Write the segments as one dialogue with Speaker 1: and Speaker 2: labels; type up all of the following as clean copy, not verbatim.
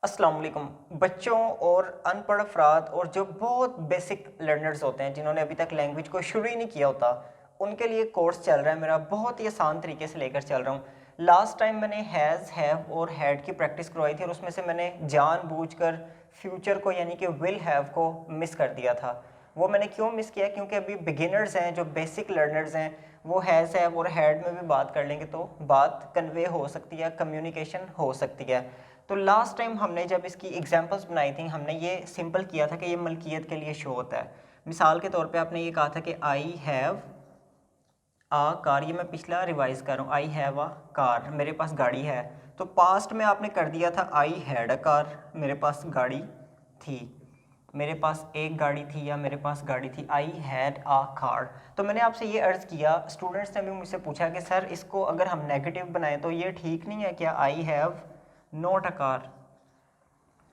Speaker 1: अस्सलाम वालेकुम बच्चों और अनपढ़ अफराद और जो बहुत बेसिक लर्नर्स होते हैं जिन्होंने अभी तक लैंग्वेज को शुरू ही नहीं किया होता, उनके लिए कोर्स चल रहा है मेरा, बहुत ही आसान तरीके से लेकर चल रहा हूँ। लास्ट टाइम मैंने हैज़, हैव और हैड की प्रैक्टिस करवाई थी और उसमें से मैंने जानबूझकर फ्यूचर को यानी कि विल हैव को मिस कर दिया था। वो मैंने क्यों मिस किया? क्योंकि अभी बिगिनर्स हैं, जो बेसिक लर्नर्स हैं, वो हैज़, हैव और हैड में भी बात कर लेंगे तो बात कन्वे हो सकती है, कम्युनिकेशन हो सकती है। तो लास्ट टाइम हमने जब इसकी एग्जांपल्स बनाई थी, हमने ये सिंपल किया था कि ये मलकियत के लिए शो होता है। मिसाल के तौर पे आपने ये कहा था कि आई हैव आ कार, ये मैं पिछला रिवाइज कर रहा हूँ, आई हैव आ कार, मेरे पास गाड़ी है। तो पास्ट में आपने कर दिया था आई हैड अ कार, मेरे पास गाड़ी थी, मेरे पास एक गाड़ी थी या मेरे पास गाड़ी थी, आई हैड आ कार। तो मैंने आपसे ये अर्ज़ किया, स्टूडेंट्स ने भी मुझसे पूछा कि सर इसको अगर हम नेगेटिव बनाएं तो ये ठीक नहीं है क्या? I have not a car,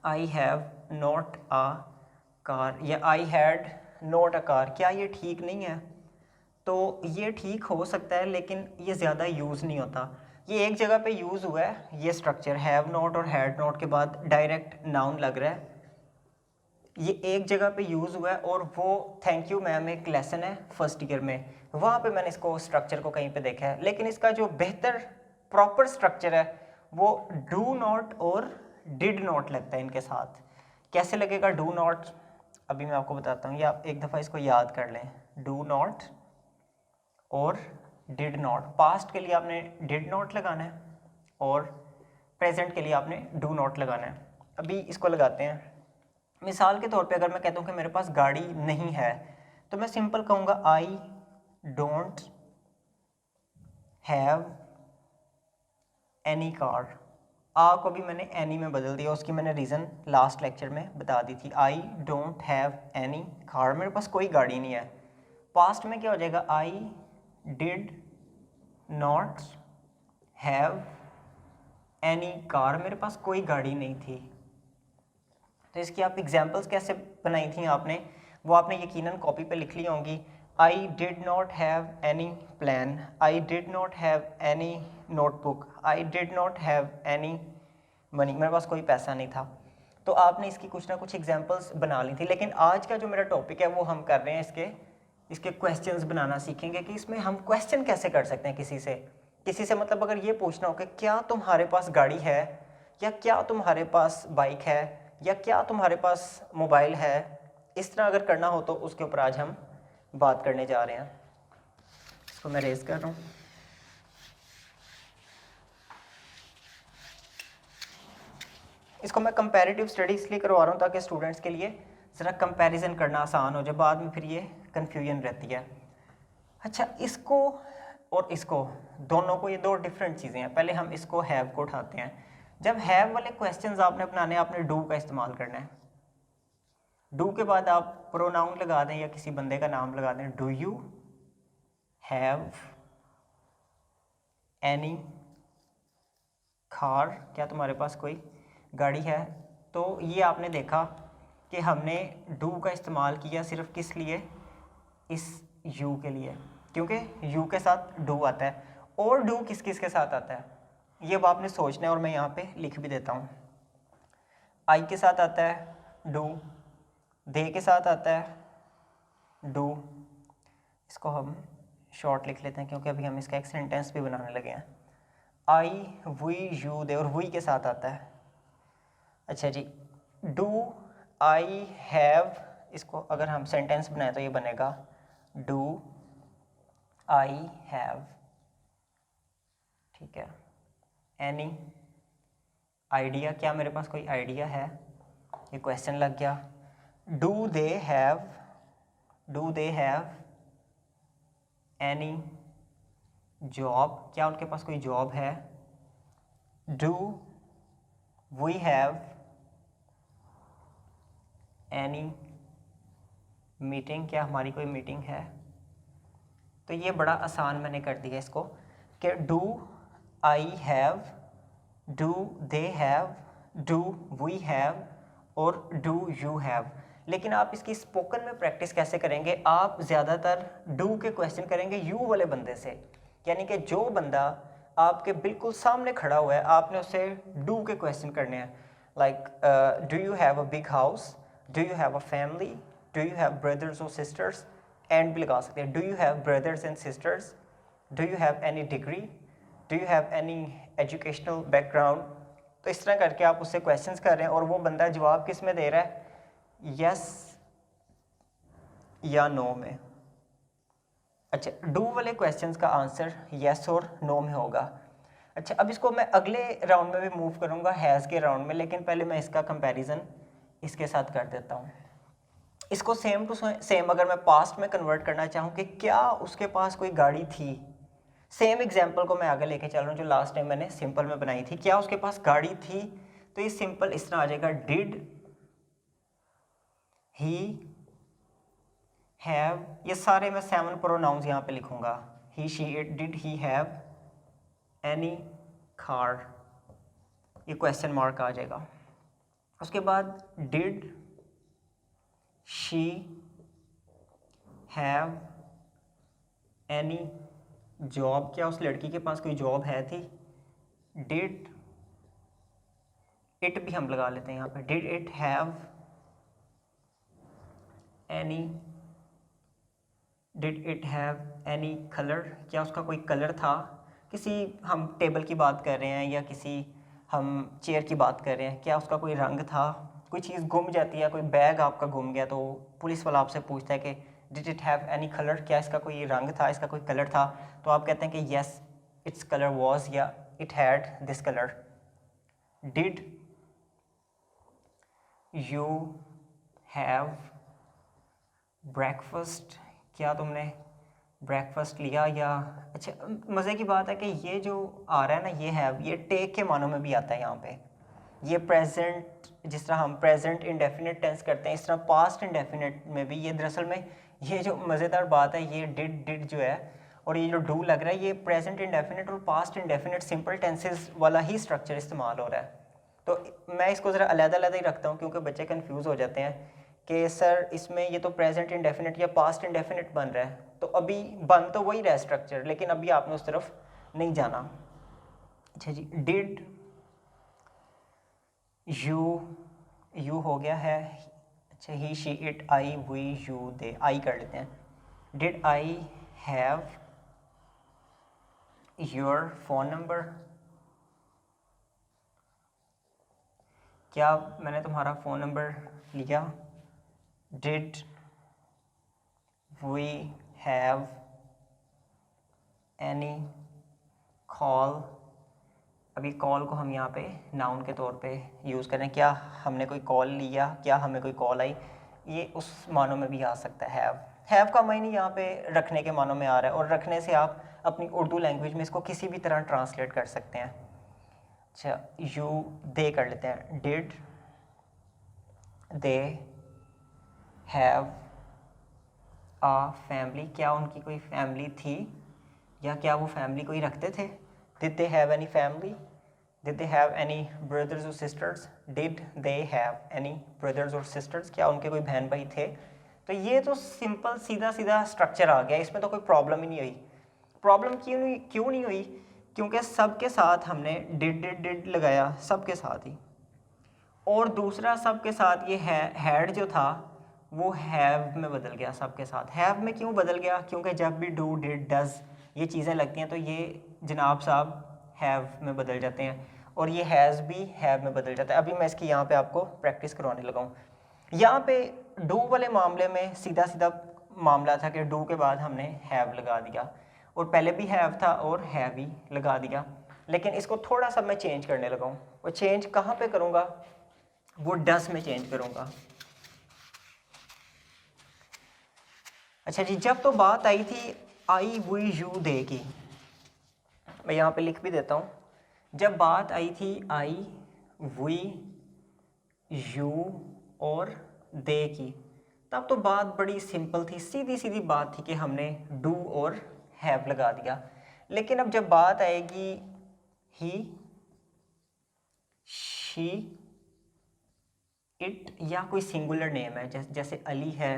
Speaker 1: I have not a car या I had not a car, क्या ये ठीक नहीं है? तो ये ठीक हो सकता है लेकिन ये ज़्यादा यूज़ नहीं होता। ये एक जगह पे यूज़ हुआ है, ये स्ट्रक्चर हैव नॉट और हैड नॉट के बाद डायरेक्ट नाउन लग रहा है, ये एक जगह पे यूज़ हुआ है और वो थैंक यू मैम एक लेसन है फर्स्ट ईयर में, वहाँ पे मैंने इसको स्ट्रक्चर को कहीं पे देखा है। लेकिन इसका जो बेहतर प्रॉपर स्ट्रक्चर है वो डू नॉट और डिड नॉट लगता है इनके साथ। कैसे लगेगा डू नॉट? अभी मैं आपको बताता हूँ, या आप एक दफ़ा इसको याद कर लें। डू नॉट और डिड नॉट, पास्ट के लिए आपने डिड नॉट लगाना है और प्रेजेंट के लिए आपने डू नॉट लगाना है। अभी इसको लगाते हैं। मिसाल के तौर पे अगर मैं कहता हूँ कि मेरे पास गाड़ी नहीं है, तो मैं सिंपल कहूँगा I don't have any car. आ को भी मैंने एनी में बदल दिया, उसकी मैंने रीज़न लास्ट लेक्चर में बता दी थी। आई डोंट हैव एनी कार, मेरे पास कोई गाड़ी नहीं है। पास्ट में क्या हो जाएगा? I did not have any car, मेरे पास कोई गाड़ी नहीं थी। तो इसकी आप एग्जाम्पल्स कैसे बनाई थी आपने, वो आपने यकीनन कॉपी पे लिख ली होंगी। I did not have any plan, I did not have any notebook, I did not have any money, मेरे पास कोई पैसा नहीं था। तो आपने इसकी कुछ ना कुछ एग्जाम्पल्स बना ली थी। लेकिन आज का जो मेरा टॉपिक है वो हम कर रहे हैं इसके क्वेश्चंस बनाना सीखेंगे कि इसमें हम क्वेश्चन कैसे कर सकते हैं किसी से मतलब अगर ये पूछना हो कि क्या तुम्हारे पास गाड़ी है, या क्या तुम्हारे पास बाइक है, या क्या तुम्हारे पास मोबाइल है, इस तरह अगर करना हो तो उसके ऊपर आज हम बात करने जा रहे हैं। इसको मैं रेज कर रहा हूँ। इसको मैं कंपैरेटिव स्टडी इसलिए करवा रहा हूँ ताकि स्टूडेंट्स के लिए ज़रा कंपैरिजन करना आसान हो जाए, बाद में फिर ये कन्फ्यूजन रहती है। अच्छा, इसको और इसको दोनों को, ये दो डिफरेंट चीज़ें हैं। पहले हम इसको हैव को उठाते हैं। जब हैव वाले क्वेश्चंस आपने बनाने, आपने डू का इस्तेमाल करना है। डू के बाद आप प्रोनाउन लगा दें या किसी बंदे का नाम लगा दें। Do you have any car, क्या तुम्हारे पास कोई गाड़ी है? तो ये आपने देखा कि हमने डू का इस्तेमाल किया सिर्फ किस लिए? इस यू के लिए, क्योंकि यू के साथ डू आता है। और डू किस किस के साथ आता है ये अब आपने सोचना है, और मैं यहाँ पे लिख भी देता हूँ। आई के साथ आता है डू, दे के साथ आता है डू। इसको हम शॉर्ट लिख लेते हैं क्योंकि अभी हम इसका एक सेंटेंस भी बनाने लगे हैं। आई वी यू दे, और वी के साथ आता है। अच्छा जी, डू आई हैव, इसको अगर हम सेंटेंस बनाए तो ये बनेगा डू आई हैव, ठीक है। एनी आइडिया, क्या मेरे पास कोई आइडिया है? ये क्वेश्चन लग गया। Do they have any job, क्या उनके पास कोई जॉब है? Do we have any meeting, क्या हमारी कोई मीटिंग है? तो ये बड़ा आसान मैंने कर दिया इसको कि do I have, do they have, do we have और डू यू हैव। लेकिन आप इसकी स्पोकन में प्रैक्टिस कैसे करेंगे? आप ज़्यादातर डू के क्वेश्चन करेंगे यू वाले बंदे से, यानी कि जो बंदा आपके बिल्कुल सामने खड़ा हुआ है आपने उससे डू के क्वेश्चन करने हैं। Like do you have a big house, do you have a family, do you have brothers और सिस्टर्स, एंड भी लगा सकते हैं, do you have brothers and sisters, do you have any degree, do you have any educational background. तो इस तरह करके आप उससे क्वेश्चंस कर रहे हैं और वो बंदा जवाब किस में दे रहा है, यस या नो में। अच्छा, डू वाले क्वेश्चंस का आंसर यस और नो में होगा। अच्छा, अब इसको मैं अगले राउंड में भी मूव करूंगा, हैज़ के राउंड में, लेकिन पहले मैं इसका कंपैरिजन इसके साथ कर देता हूँ। इसको सेम टू सेम अगर मैं पास्ट में कन्वर्ट करना चाहूँ कि क्या उसके पास कोई गाड़ी थी, सेम एग्जाम्पल को मैं आगे लेके चल रहा हूँ जो लास्ट टाइम मैंने सिंपल में बनाई थी, क्या उसके पास गाड़ी थी, तो ये सिंपल इस तरह आ जाएगा, डिड ही हैव, ये सारे मैं 7 प्रोनाउंस यहाँ पे लिखूंगा, he she it, did he have any car, ये क्वेश्चन मार्क आ जाएगा। उसके बाद did she have any job, क्या उस लड़की के पास कोई जॉब है थी, डिड इट भी हम लगा लेते हैं यहाँ पे, did it have any, did it have any colour, क्या उसका कोई कलर था, किसी हम टेबल की बात कर रहे हैं या किसी हम चेयर की बात कर रहे हैं, क्या उसका कोई रंग था, कोई चीज़ गुम जाती है, कोई बैग आपका गुम गया तो पुलिस वाला आपसे पूछता है कि did it have any colour, क्या इसका कोई रंग था, इसका कोई कलर था, तो आप कहते हैं कि यस इट्स कलर वॉज या it had this colour. Did you have breakfast, क्या तुमने ब्रेकफास्ट लिया, या अच्छा मज़े की बात है कि ये जो आ रहा है ना, ये हैव, ये टेक के मानों में भी आता है यहाँ पे, ये प्रेजेंट, जिस तरह हम प्रेजेंट इंडेफिनिट टेंस करते हैं इस तरह पास्ट इंडेफिनिट में भी, ये दरअसल में ये जो मज़ेदार बात है, ये डिड जो है और ये जो डू लग रहा है, ये प्रेजेंट इंडेफिनिट और पास्ट इंडेफिनिट सिंपल टेंसेस वाला ही स्ट्रक्चर इस्तेमाल हो रहा है। तो मैं इसको ज़रा अलग-अलग ही रखता हूँ क्योंकि बच्चे कंफ्यूज हो जाते हैं कि सर इसमें ये तो प्रेजेंट इंडेफिनिट या पास्ट इंडेफिनिट बन रहा है, तो अभी बन तो वही रहा है स्ट्रक्चर, लेकिन अभी आपने उस तरफ नहीं जाना। अच्छा जी, डिड यू हो गया है, अच्छा he she it I we you they, I कर लेते हैं, did I have your phone number, क्या मैंने तुम्हारा फ़ोन नंबर लिया, did we have any call, अभी कॉल को हम यहाँ पे नाउन के तौर पे यूज़ करें, क्या हमने कोई कॉल लिया, क्या हमें कोई कॉल आई, ये उस मानों में भी आ सकता है। हैव का मायने यहाँ पे रखने के मानों में आ रहा है और रखने से आप अपनी उर्दू लैंग्वेज में इसको किसी भी तरह ट्रांसलेट कर सकते हैं। अच्छा, यू दे कर लेते हैं, did they have a family, क्या उनकी कोई फैमिली थी या क्या वो फैमिली कोई रखते थे, did they have any family, did they have any brothers और sisters, did they have any brothers और सिस्टर्स, क्या उनके कोई बहन भाई थे। तो ये तो सिंपल सीधा सीधा स्ट्रक्चर आ गया, इसमें तो कोई प्रॉब्लम ही नहीं हुई। प्रॉब्लम क्यों नहीं हुई, क्योंकि सबके साथ हमने डिड लगाया, सबके साथ ही, और दूसरा सबके साथ ये हैड जो था वो हैव में बदल गया सबके साथ। हैव में क्यों बदल गया, क्योंकि जब भी डू डिड डज ये चीज़ें लगती हैं तो ये जनाब साहब हैव में बदल जाते हैं और ये हैज़ भी हैव में बदल जाता है। अभी मैं इसकी यहाँ पे आपको प्रैक्टिस करवाने लगा हूँ। यहाँ पे डू वाले मामले में सीधा सीधा मामला था कि डू के बाद हमने हैव लगा दिया और पहले भी हैव था और हैव ही लगा दिया, लेकिन इसको थोड़ा सा मैं चेंज करने लगा हूँ। वो चेंज कहाँ पे करूँगा, वो डस में चेंज करूँगा। अच्छा जी, जब तो बात आई थी आई वी यू दे की, मैं यहाँ पे लिख भी देता हूँ, जब बात आई थी आई वी यू और दे की, तब तो बात बड़ी सिंपल थी, सीधी सीधी बात थी कि हमने डू और हैव लगा दिया। लेकिन अब जब बात आएगी ही शी इट या कोई सिंगुलर नेम है, जैसे अली है,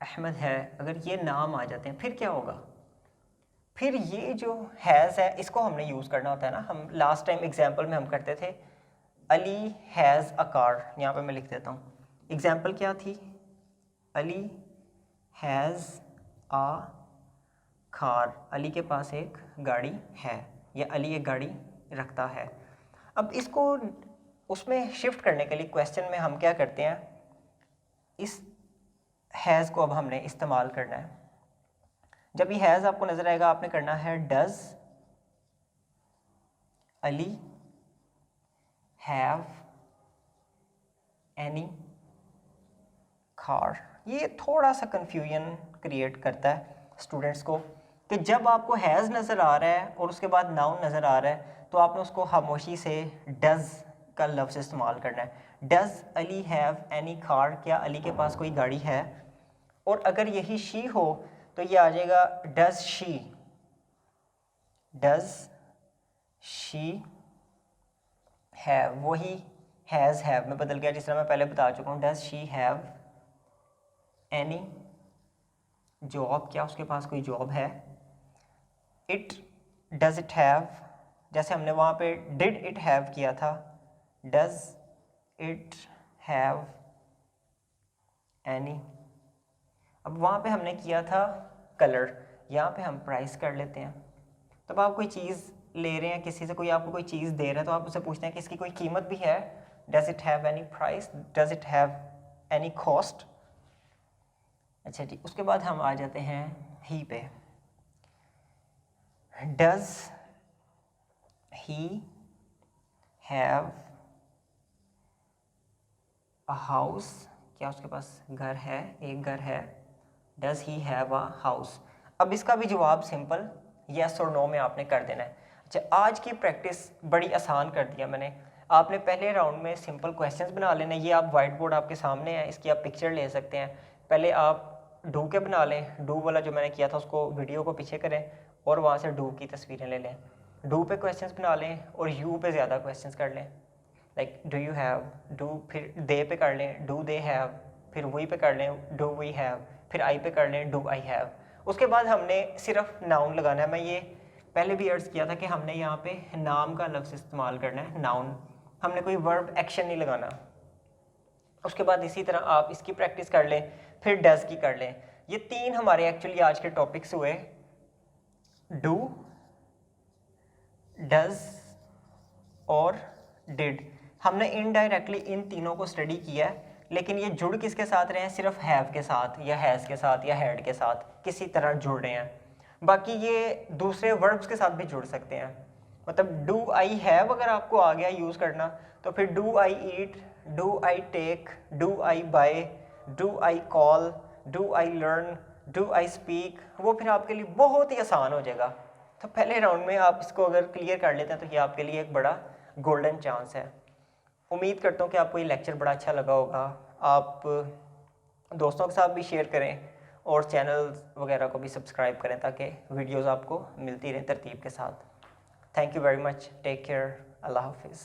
Speaker 1: अहमद है, अगर ये नाम आ जाते हैं फिर क्या होगा, फिर ये जो हैज़ है इसको हमने यूज़ करना होता है ना। हम लास्ट टाइम एग्जाम्पल में हम करते थे अली हैज़ अ कार, यहाँ पे मैं लिख देता हूँ। एग्जाम्पल क्या थी? Ali has a car, Ali के पास एक गाड़ी है, या अली एक गाड़ी रखता है। अब इसको उसमें शिफ्ट करने के लिए क्वेश्चन में हम क्या करते हैं, इस हैज़ को अब हमने इस्तेमाल करना है। जब ये हैज़ आपको नज़र आएगा, आपने करना है does Ali have any car. ये थोड़ा सा कन्फ्यूजन क्रिएट करता है स्टूडेंट्स को कि जब आपको हैज़ नज़र आ रहा है और उसके बाद नाउन नज़र आ रहा है, तो आपने उसको खामोशी से डज़ का लफ्ज़ इस्तेमाल करना है। Does Ali have any car, क्या अली के पास कोई गाड़ी है? और अगर यही शी हो तो ये आ जाएगा does she, does she have, वही हैज़ हैव में बदल गया जिस तरह मैं पहले बता चुका हूँ। Does she have any job, क्या उसके पास कोई जॉब है? इट डज़ इट हैव, जैसे हमने वहाँ पे डिड इट हैव किया था, डज़ इट हैव एनी। अब वहाँ पे हमने किया था कलर, यहाँ पे हम प्राइस कर लेते हैं। तब आप कोई चीज़ ले रहे हैं किसी से, कोई आपको कोई चीज़ दे रहा है, तो आप उससे पूछते हैं कि इसकी कोई कीमत भी है? Does it have any price, does it have any cost. अच्छा जी, उसके बाद हम आ जाते हैं ही पे। Does he have a house, क्या उसके पास घर है? एक घर है। Does he have a house. अब इसका भी जवाब सिंपल येस और नो में आपने कर देना है। अच्छा, आज की प्रैक्टिस बड़ी आसान कर दिया मैंने। आपने पहले राउंड में सिंपल क्वेश्चंस बना लेना। ये आप वाइट बोर्ड आपके सामने है, इसकी आप पिक्चर ले सकते हैं। पहले आप डू के बना लें, डू वाला जो मैंने किया था उसको वीडियो को पीछे करें और वहाँ से डू की तस्वीरें ले लें। डू पे क्वेश्चंस बना लें और यू पे ज़्यादा क्वेश्चंस कर लें। Like do you have, do, फिर दे पे कर लें डू दे हैव, फिर वी पे कर लें डू वी हैव, फिर आई पे कर लें डू आई हैव। उसके बाद हमने सिर्फ नाउन लगाना है। मैं ये पहले भी अर्ज किया था कि हमने यहाँ पे नाम का लफ्ज़ इस्तेमाल करना है, नाउन। हमने कोई वर्ब एक्शन नहीं लगाना। उसके बाद इसी तरह आप इसकी प्रैक्टिस कर लें, फिर डज़ की कर लें। ये तीन हमारे एक्चुअली आज के टॉपिक्स हुए, डू, डज़ और डिड। हमने इनडायरेक्टली इन तीनों को स्टडी किया है, लेकिन ये जुड़ किसके साथ रहे हैं? सिर्फ हैव के साथ या हैज़ के साथ या हैड के साथ किसी तरह जुड़ रहे हैं। बाकी ये दूसरे वर्ब्स के साथ भी जुड़ सकते हैं। मतलब डू आई हैव अगर आपको आ गया यूज़ करना, तो फिर do I eat, do I take, do I buy, do I call, do I learn, do I speak, वो फिर आपके लिए बहुत ही आसान हो जाएगा। तो पहले राउंड में आप इसको अगर क्लियर कर लेते हैं तो ये आपके लिए एक बड़ा गोल्डन चांस है। उम्मीद करता हूँ कि आपको ये लेक्चर बड़ा अच्छा लगा होगा। आप दोस्तों के साथ भी शेयर करें और चैनल वगैरह को भी सब्सक्राइब करें ताकि वीडियोस आपको मिलती रहें तरतीब के साथ। Thank you very much, take care, Allah हाफिज़।